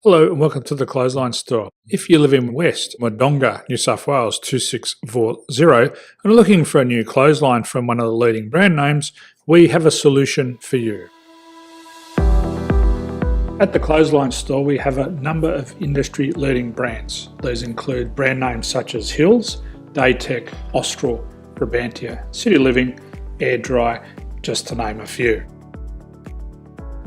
Hello and welcome to the Clothesline Store. If you live in West, Wodonga, New South Wales 2640 and are looking for a new clothesline from one of the leading brand names, we have a solution for you. At the Clothesline Store we have a number of industry leading brands. These include brand names such as Hills, Daytech, Austral, Brabantia, City Living, Air Dry, just to name a few.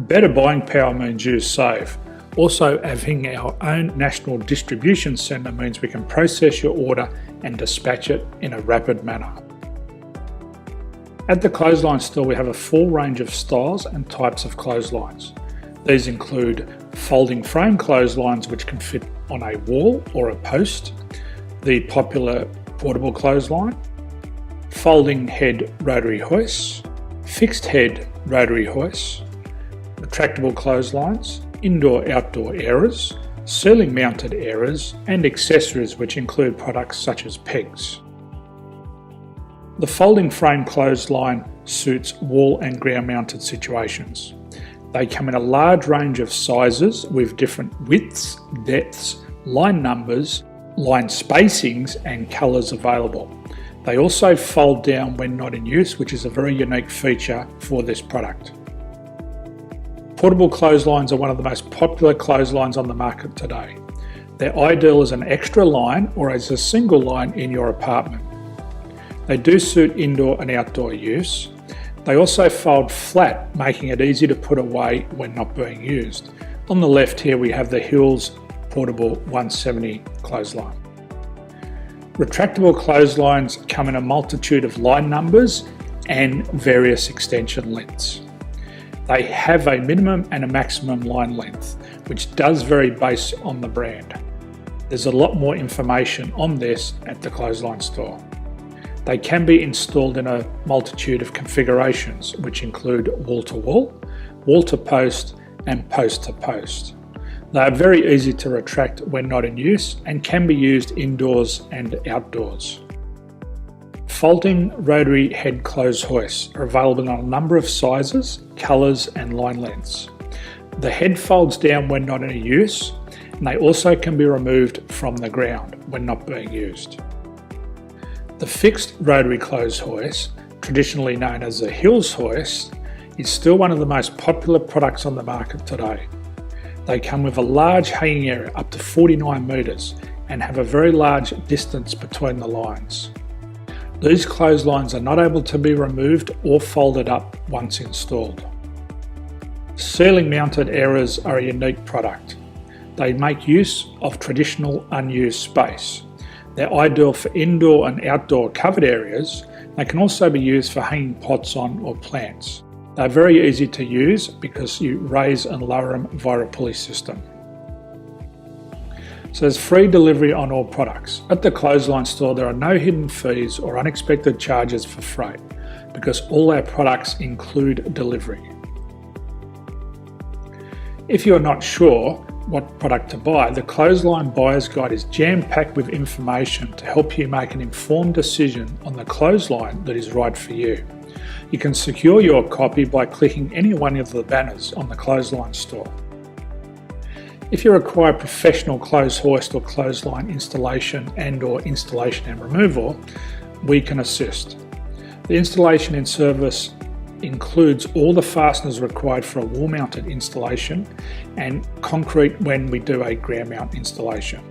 Better buying power means you save. Also, having our own national distribution centre means we can process your order and dispatch it in a rapid manner. At the Clothesline Store we have a full range of styles and types of clotheslines. These include folding frame clotheslines which can fit on a wall or a post, the popular portable clothesline, folding head rotary hoists, fixed head rotary hoists, retractable clotheslines, indoor-outdoor airers, ceiling mounted airers and accessories which include products such as pegs. The folding frame clothesline suits wall and ground mounted situations. They come in a large range of sizes with different widths, depths, line numbers, line spacings and colours available. They also fold down when not in use, which is a very unique feature for this product. Portable clotheslines are one of the most popular clotheslines on the market today. They're ideal as an extra line or as a single line in your apartment. They do suit indoor and outdoor use. They also fold flat, making it easy to put away when not being used. On the left here we have the Hills Portable 170 clothesline. Retractable clotheslines come in a multitude of line numbers and various extension lengths. They have a minimum and a maximum line length, which does vary based on the brand. There's a lot more information on this at the Clothesline Store. They can be installed in a multitude of configurations, which include wall-to-wall, wall-to-post and post-to-post. They are very easy to retract when not in use and can be used indoors and outdoors. Folding rotary head clothes hoists are available in a number of sizes, colours and line lengths. The head folds down when not in use and they also can be removed from the ground when not being used. The fixed rotary clothes hoist, traditionally known as the Hills hoist, is still one of the most popular products on the market today. They come with a large hanging area up to 49 metres and have a very large distance between the lines. These clotheslines are not able to be removed or folded up once installed. Ceiling mounted airers are a unique product. They make use of traditional unused space. They're ideal for indoor and outdoor covered areas. They can also be used for hanging pots on or plants. They're very easy to use because you raise and lower them via a pulley system. So there's free delivery on all products. At the Clothesline Store there are no hidden fees or unexpected charges for freight because all our products include delivery. If you're not sure what product to buy, the Clothesline Buyer's Guide is jam-packed with information to help you make an informed decision on the clothesline that is right for you. You can secure your copy by clicking any one of the banners on the Clothesline Store. If you require professional clothes hoist or clothesline installation and/or installation and removal, we can assist. The installation and service includes all the fasteners required for a wall-mounted installation and concrete when we do a ground mount installation.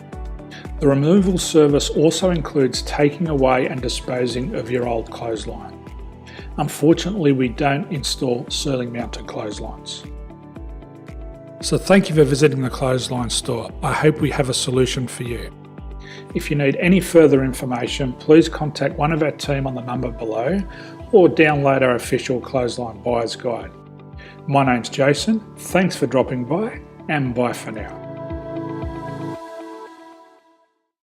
The removal service also includes taking away and disposing of your old clothesline. Unfortunately, we don't install ceiling mounted clotheslines. So thank you for visiting the Clothesline Store. I hope we have a solution for you. If you need any further information, please contact one of our team on the number below or download our official Clothesline Buyer's Guide. My name's Jason, thanks for dropping by and bye for now.